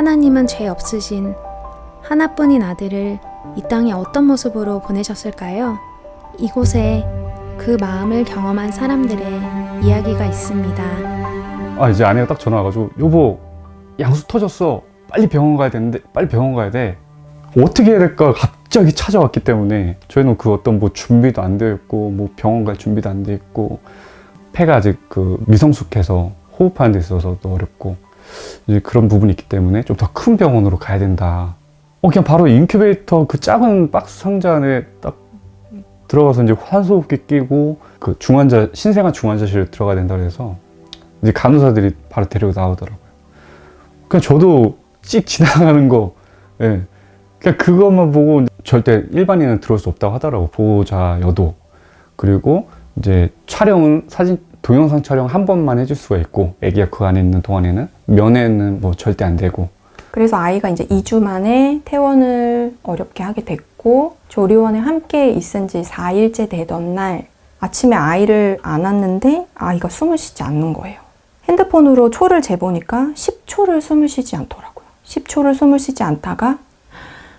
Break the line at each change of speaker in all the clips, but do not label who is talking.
하나님은 죄 없으신 하나뿐인 아들을 이 땅에 어떤 모습으로 보내셨을까요? 이곳에 그 마음을 경험한 사람들의 이야기가 있습니다.
이제 아내가 딱 전화 와가지고, 여보, 양수 터졌어. 빨리 병원 가야 되는데, 빨리 병원 가야 돼. 어떻게 해야 될까 갑자기 찾아왔기 때문에 저희는 그 어떤 뭐 준비도 안 되어 있고, 뭐 병원 갈 준비도 안 되어 있고, 폐가 아직 그 미성숙해서 호흡하는 데 있어서도 어렵고, 이제 그런 부분이 있기 때문에 좀 더 큰 병원으로 가야 된다. 그냥 바로 인큐베이터 그 작은 박스 상자 안에 딱 들어가서 이제 산소호흡기 끼고 그 신생아 중환자실에 들어가야 된다 그래서 이제 간호사들이 바로 데리고 나오더라고요. 그냥 저도 찍 지나가는 거, 예. 그냥 그것만 보고 절대 일반인은 들어올 수 없다고 하더라고. 보호자 여도. 그리고 이제 촬영은 동영상 촬영 한 번만 해줄 수가 있고, 애기가 그 안에 있는 동안에는 면회는 뭐 절대 안 되고.
그래서 아이가 이제 2주 만에 퇴원을 어렵게 하게 됐고, 조리원에 함께 있은 지 4일째 되던 날 아침에 아이를 안았는데 아이가 숨을 쉬지 않는 거예요. 핸드폰으로 초를 재보니까 10초를 숨을 쉬지 않더라고요. 10초를 숨을 쉬지 않다가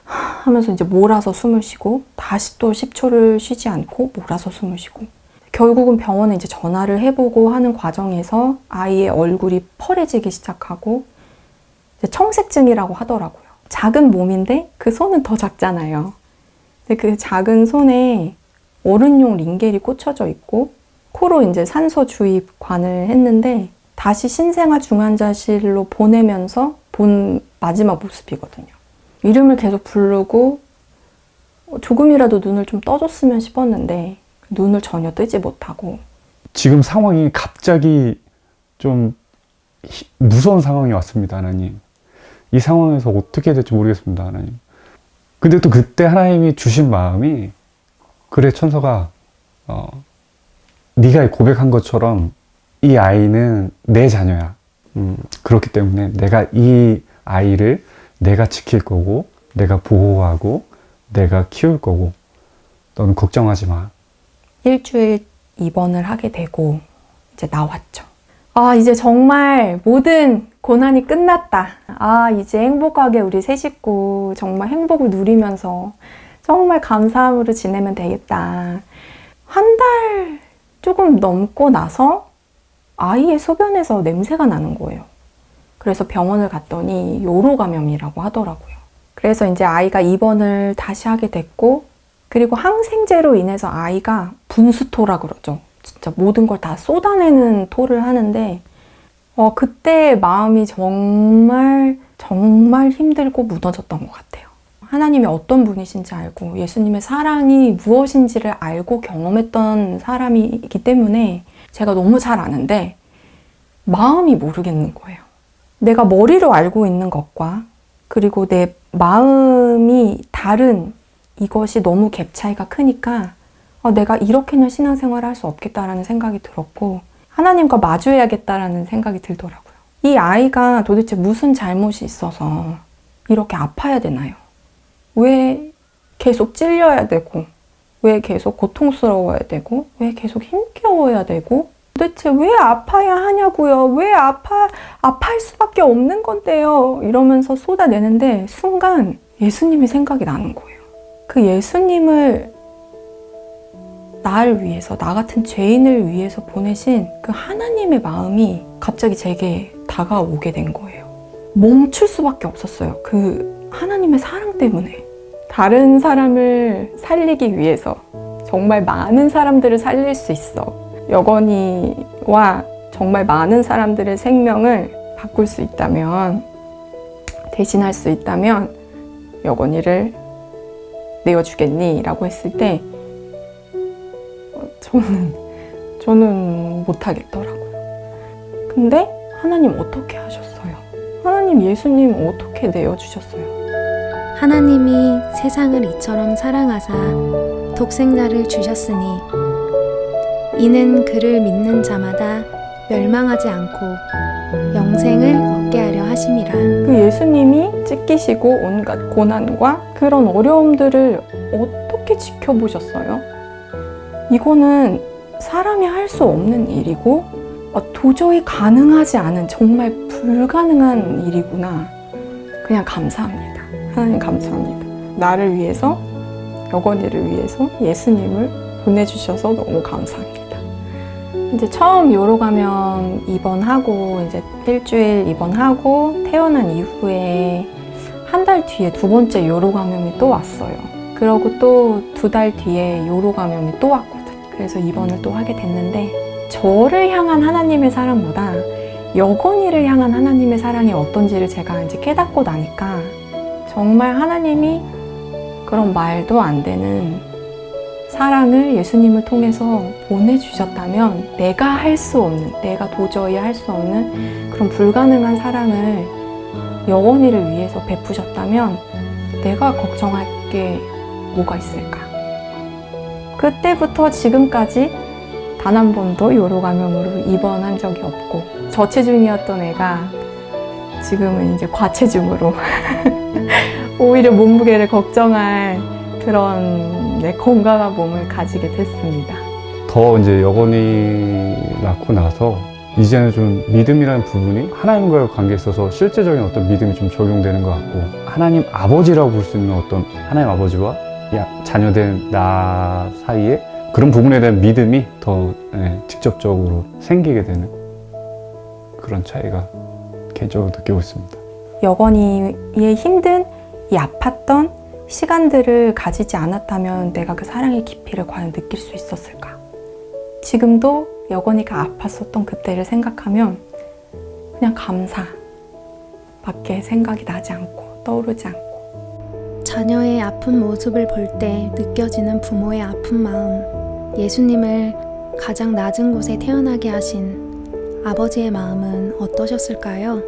하면서 이제 몰아서 숨을 쉬고, 다시 또 10초를 쉬지 않고 몰아서 숨을 쉬고, 결국은 병원에 이제 전화를 해보고 하는 과정에서 아이의 얼굴이 펄해지기 시작하고, 이제 청색증이라고 하더라고요. 작은 몸인데 그 손은 더 작잖아요. 근데 그 작은 손에 어른용 링겔이 꽂혀져 있고, 코로 이제 산소 주입관을 했는데 다시 신생아 중환자실로 보내면서 본 마지막 모습이거든요. 이름을 계속 부르고 조금이라도 눈을 좀 떠줬으면 싶었는데 눈을 전혀 뜨지 못하고.
지금 상황이 갑자기 좀 무서운 상황이 왔습니다, 하나님. 이 상황에서 어떻게 해야 될지 모르겠습니다, 하나님. 근데 또 그때 하나님이 주신 마음이, 그래 천서가 네가 고백한 것처럼 이 아이는 내 자녀야. 그렇기 때문에 내가 이 아이를 내가 지킬 거고, 내가 보호하고, 내가 키울 거고, 너는 걱정하지 마.
일주일 입원을 하게 되고 이제 나왔죠. 이제 정말 모든 고난이 끝났다. 이제 행복하게 우리 세 식구 정말 행복을 누리면서 정말 감사함으로 지내면 되겠다. 한 달 조금 넘고 나서 아이의 소변에서 냄새가 나는 거예요. 그래서 병원을 갔더니 요로 감염이라고 하더라고요. 그래서 이제 아이가 입원을 다시 하게 됐고, 그리고 항생제로 인해서 아이가 분수토라 그러죠. 진짜 모든 걸 다 쏟아내는 토를 하는데, 그때 마음이 정말 힘들고 무너졌던 것 같아요. 하나님이 어떤 분이신지 알고 예수님의 사랑이 무엇인지를 알고 경험했던 사람이기 때문에 제가 너무 잘 아는데 마음이 모르겠는 거예요. 내가 머리로 알고 있는 것과 그리고 내 마음이 다른 이것이 너무 갭 차이가 크니까 내가 이렇게는 신앙생활을 할 수 없겠다라는 생각이 들었고, 하나님과 마주해야겠다라는 생각이 들더라고요. 이 아이가 도대체 무슨 잘못이 있어서 이렇게 아파야 되나요? 왜 계속 찔려야 되고, 왜 계속 고통스러워야 되고, 왜 계속 힘겨워야 되고, 도대체 왜 아파야 하냐고요? 왜 아파할 수밖에 없는 건데요? 이러면서 쏟아내는데 순간 예수님이 생각이 나는 거예요. 그 예수님을 나를 위해서, 나 같은 죄인을 위해서 보내신 그 하나님의 마음이 갑자기 제게 다가오게 된 거예요. 멈출 수밖에 없었어요. 그 하나님의 사랑 때문에. 다른 사람을 살리기 위해서 정말 많은 사람들을 살릴 수 있어. 여건이와 정말 많은 사람들의 생명을 바꿀 수 있다면, 대신할 수 있다면 여건이를 내어주겠니? 라고 했을 때 저는 못하겠더라고요. 근데 하나님 어떻게 하셨어요? 하나님 예수님 어떻게 내어주셨어요?
하나님이 세상을 이처럼 사랑하사 독생자를 주셨으니 이는 그를 믿는 자마다 멸망하지 않고 영생을 얻게 하려 하심이라.
그 예수님이 찢기시고 온갖 고난과 그런 어려움들을 어떻게 지켜보셨어요? 이거는 사람이 할 수 없는 일이고 도저히 가능하지 않은, 정말 불가능한 일이구나. 그냥 감사합니다. 하나님 감사합니다. 나를 위해서, 여건이를 위해서 예수님을 보내주셔서 너무 감사합니다. 이제 처음 요로감염 입원하고 이제 일주일 입원하고 퇴원한 이후에 한 달 뒤에 두 번째 요로감염이 또 왔어요. 그러고 또 2달 뒤에 요로감염이 또 왔거든. 그래서 입원을 또 하게 됐는데 저를 향한 하나님의 사랑보다 여건이를 향한 하나님의 사랑이 어떤지를 제가 이제 깨닫고 나니까 정말 하나님이 그런 말도 안 되는 사랑을 예수님을 통해서 보내주셨다면 내가 할 수 없는, 내가 도저히 할 수 없는 그런 불가능한 사랑을 여건이를 위해서 베푸셨다면 내가 걱정할 게 뭐가 있을까? 그때부터 지금까지 단 한 번도 요로감염으로 입원한 적이 없고 저체중이었던 애가 지금은 이제 과체중으로 오히려 몸무게를 걱정할 그런 건강한 몸을 가지게 됐습니다.
더 이제 여건이 낳고 나서 이제는 좀 믿음이라는 부분이 하나님과의 관계에 있어서 실제적인 어떤 믿음이 좀 적용되는 것 같고 하나님 아버지라고 볼 수 있는 어떤 하나님 아버지와 자녀된 나 사이에 그런 부분에 대한 믿음이 더 직접적으로 생기게 되는 그런 차이가 개인적으로 느끼고 있습니다.
여건이의 힘든 이 아팠던 시간들을 가지지 않았다면 내가 그 사랑의 깊이를 과연 느낄 수 있었을까? 지금도 여건이가 아팠었던 그때를 생각하면 그냥 감사밖에 생각이 나지 않고 떠오르지 않고
자녀의 아픈 모습을 볼 때 느껴지는 부모의 아픈 마음, 예수님을 가장 낮은 곳에 태어나게 하신 아버지의 마음은 어떠셨을까요?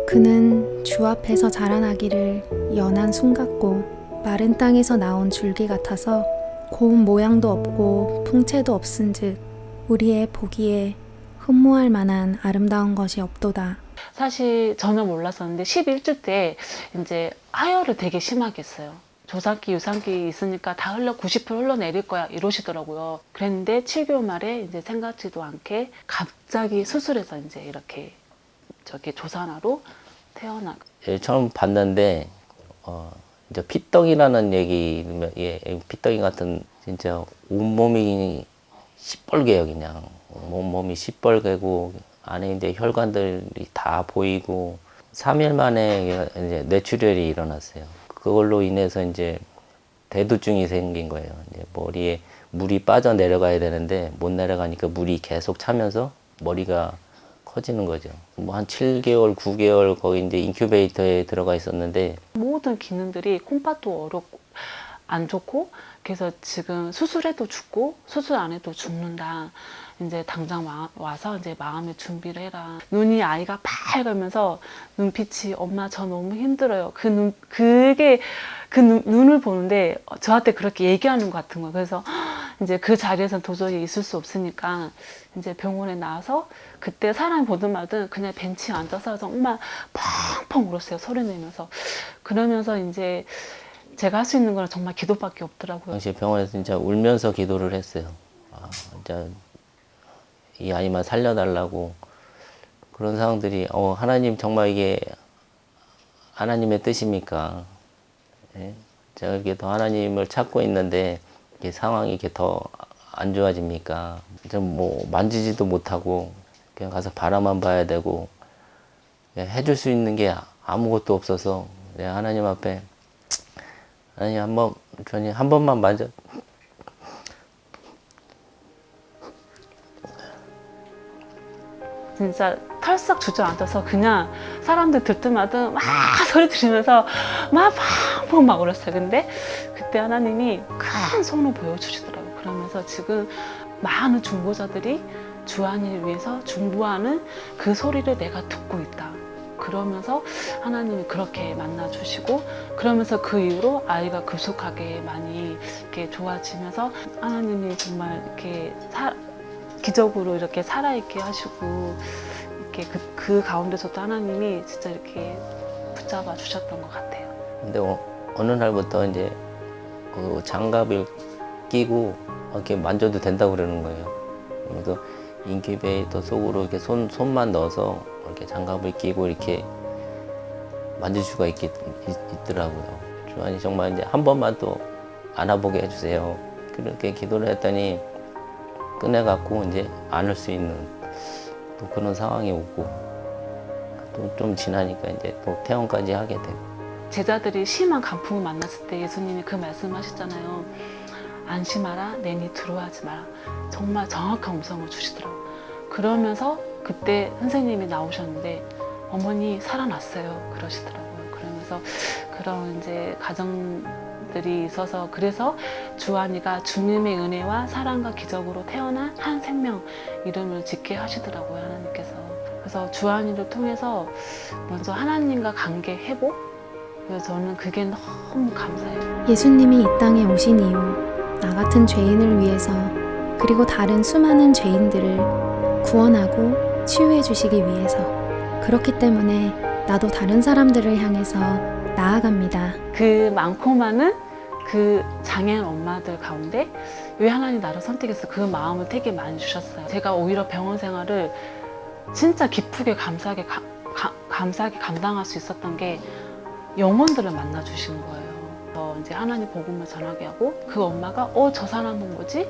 그는 주 앞에서 자라나기를 연한 순 같고 마른 땅에서 나온 줄기 같아서 고운 모양도 없고 풍채도 없은즉 우리의 보기에 흠모할 만한 아름다운 것이 없도다.
사실 전혀 몰랐었는데 11주 때 이제 하혈을 되게 심하게 했어요. 조산기, 유산기 있으니까 다 90% 흘러내릴 거야 이러시더라고요. 그랬는데 7개월 말에 이제 생각지도 않게 갑자기 수술해서 이제 이렇게 조산아로 태어나.
처음 봤는데 이제 피떡이라는 얘기, 피떡이 같은 진짜 온몸이 시뻘개요 그냥. 온몸이 시뻘개고 안에 이제 혈관들이 다 보이고 3일 만에 이제 뇌출혈이 일어났어요. 그걸로 인해서 이제 대두증이 생긴 거예요. 이제 머리에 물이 빠져 내려가야 되는데 못 내려가니까 물이 계속 차면서 머리가 커지는 거죠. 뭐 한 7개월, 9개월 거기 이제 인큐베이터에 들어가 있었는데
모든 기능들이 콩팥도 어렵고 안 좋고 그래서 지금 수술해도 죽고 수술 안 해도 죽는다. 이제 당장 와서 이제 마음의 준비를 해라. 눈이 아이가 빨가면서 눈빛이 엄마 저 너무 힘들어요. 눈을 보는데 저한테 그렇게 얘기하는 것 같은 거예요. 그래서 이제 그 자리에서 도저히 있을 수 없으니까 이제 병원에 나와서 그때 사람이 보든 말든 그냥 벤치에 앉아서 정말 펑펑 울었어요. 소리 내면서. 그러면서 이제 제가 할 수 있는 건 정말 기도밖에 없더라고요.
당시 병원에서 진짜 울면서 기도를 했어요. 진짜 이 아이만 살려달라고. 그런 상황들이 하나님 정말 이게 하나님의 뜻입니까? 예? 제가 이렇게 더 하나님을 찾고 있는데 이게 상황이 이렇게 더 안 좋아집니까? 좀 뭐 만지지도 못하고 그냥 가서 바라만 봐야 되고 해줄 수 있는 게 아무것도 없어서 하나님 앞에 하나님 한 번만 만져.
진짜 털썩 주저앉아서 그냥 사람들 들뜨마다 막 소리 지르면서 막 팡팡 막 울었어요. 근데 그때 하나님이 큰 손을 보여주시더라고요. 그러면서 지금 많은 중보자들이 주안이를 위해서 중보하는 그 소리를 내가 듣고 있다. 그러면서 하나님이 그렇게 만나주시고 그러면서 그 이후로 아이가 급속하게 많이 이렇게 좋아지면서 하나님이 정말 이렇게 기적으로 이렇게 살아있게 하시고 이렇게 그 가운데서도 하나님이 진짜 이렇게 붙잡아 주셨던 것 같아요.
근데 어느 날부터 이제 그 장갑을 끼고 이렇게 만져도 된다고 그러는 거예요. 그래서 인큐베이터 속으로 이렇게 손만 넣어서 이렇게 장갑을 끼고 이렇게 만질 수가 있더라고요. 주한이 정말 이제 한 번만 또 안아보게 해주세요. 그렇게 기도를 했더니 꺼내갖고 이제 안을 수 있는 또 그런 상황이 오고 또 좀 지나니까 이제 또 퇴원까지 하게 되고.
제자들이 심한 간풍을 만났을 때 예수님이 그 말씀하셨잖아요. 안심하라, 내니 두려워하지 마라. 정말 정확한 음성을 주시더라고요. 그러면서 그때 선생님이 나오셨는데 어머니 살아났어요 그러시더라고요. 그러면서 그런 이제 가정들이 있어서 그래서 주한이가 주님의 은혜와 사랑과 기적으로 태어난 한 생명 이름을 짓게 하시더라고요 하나님께서. 그래서 주한이를 통해서 먼저 하나님과 관계 회복. 그래서 저는 그게 너무 감사해요.
예수님이 이 땅에 오신 이후 나 같은 죄인을 위해서 그리고 다른 수많은 죄인들을 구원하고 치유해 주시기 위해서 그렇기 때문에 나도 다른 사람들을 향해서 나아갑니다.
그 많고 많은 그 장애인 엄마들 가운데 왜 하나님 나를 선택해서 그 마음을 되게 많이 주셨어요. 제가 오히려 병원 생활을 진짜 기쁘게 감사하게 감당할 수 있었던 게 영혼들을 만나 주신 거예요. 이제 하나님 복음을 전하게 하고 그 엄마가 저 사람은 뭐지?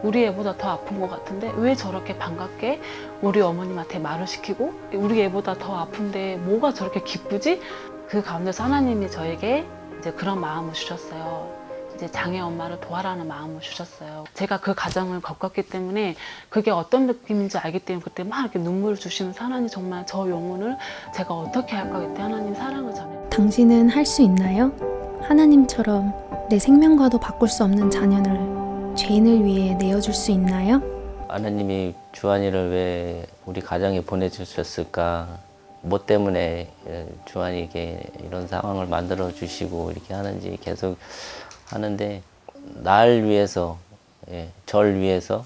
우리 애보다 더 아픈 것 같은데 왜 저렇게 반갑게 우리 어머님한테 말을 시키고 우리 애보다 더 아픈데 뭐가 저렇게 기쁘지? 그 가운데서 하나님이 저에게 이제 그런 마음을 주셨어요. 이제 장애 엄마를 도와라는 마음을 주셨어요. 제가 그 과정을 겪었기 때문에 그게 어떤 느낌인지 알기 때문에 그때 막 이렇게 눈물을 주시면서 하나님 정말 저 영혼을 제가 어떻게 할까 그때 하나님 사랑을 전해요.
당신은 할 수 있나요? 하나님처럼 내 생명과도 바꿀 수 없는 자녀를 죄인을 위해 내어줄 수 있나요?
하나님이 주한이를 왜 우리 가정에 보내주셨을까? 뭐 때문에 주한이에게 이런 상황을 만들어 주시고 이렇게 하는지 계속 하는데 날 위해서, 절 위해서,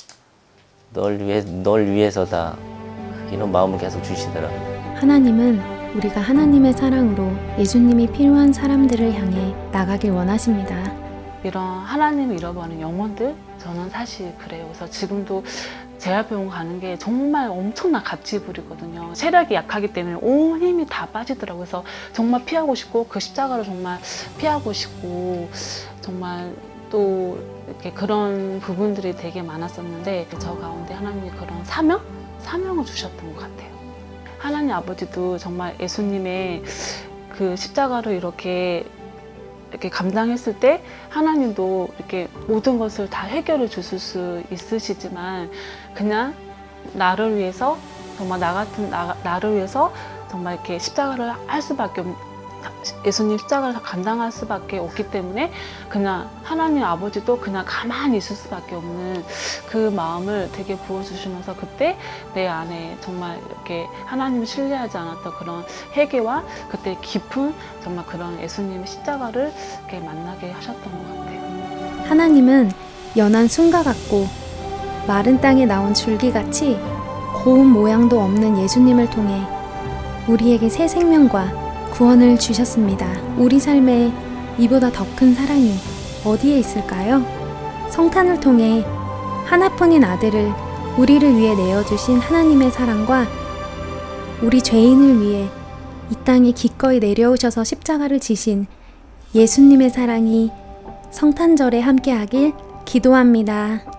널 위해서다 이런 마음을 계속 주시더라고요.
하나님은 우리가 하나님의 사랑으로 예수님이 필요한 사람들을 향해 나가길 원하십니다.
이런 하나님을 잃어버린 영혼들 저는 사실 그래요. 그래서 지금도 재활병원 가는 게 정말 엄청난 갑질부리거든요. 체력이 약하기 때문에 온 힘이 다 빠지더라고요. 그래서 정말 피하고 싶고 그 십자가를 정말 피하고 싶고 정말 또 이렇게 그런 부분들이 되게 많았었는데 저 가운데 하나님이 그런 사명을 주셨던 것 같아요. 하나님 아버지도 정말 예수님의 그 십자가를 이렇게 감당했을 때 하나님도 이렇게 모든 것을 다 해결해 주실 수 있으시지만 그냥 나를 위해서 정말 나를 위해서 정말 이렇게 십자가를 할 수밖에 예수님 십자가를 감당할 수밖에 없기 때문에 그냥 하나님 아버지도 그냥 가만히 있을 수밖에 없는 그 마음을 되게 부어주시면서 그때 내 안에 정말 이렇게 하나님을 신뢰하지 않았던 그런 회개와 그때 깊은 정말 그런 예수님의 십자가를 이렇게 만나게 하셨던 것 같아요.
하나님은 연한 순과 같고 마른 땅에 나온 줄기같이 고운 모양도 없는 예수님을 통해 우리에게 새 생명과 구원을 주셨습니다. 우리 삶에 이보다 더 큰 사랑이 어디에 있을까요? 성탄을 통해 하나뿐인 아들을 우리를 위해 내어주신 하나님의 사랑과 우리 죄인을 위해 이 땅에 기꺼이 내려오셔서 십자가를 지신 예수님의 사랑이 성탄절에 함께하길 기도합니다.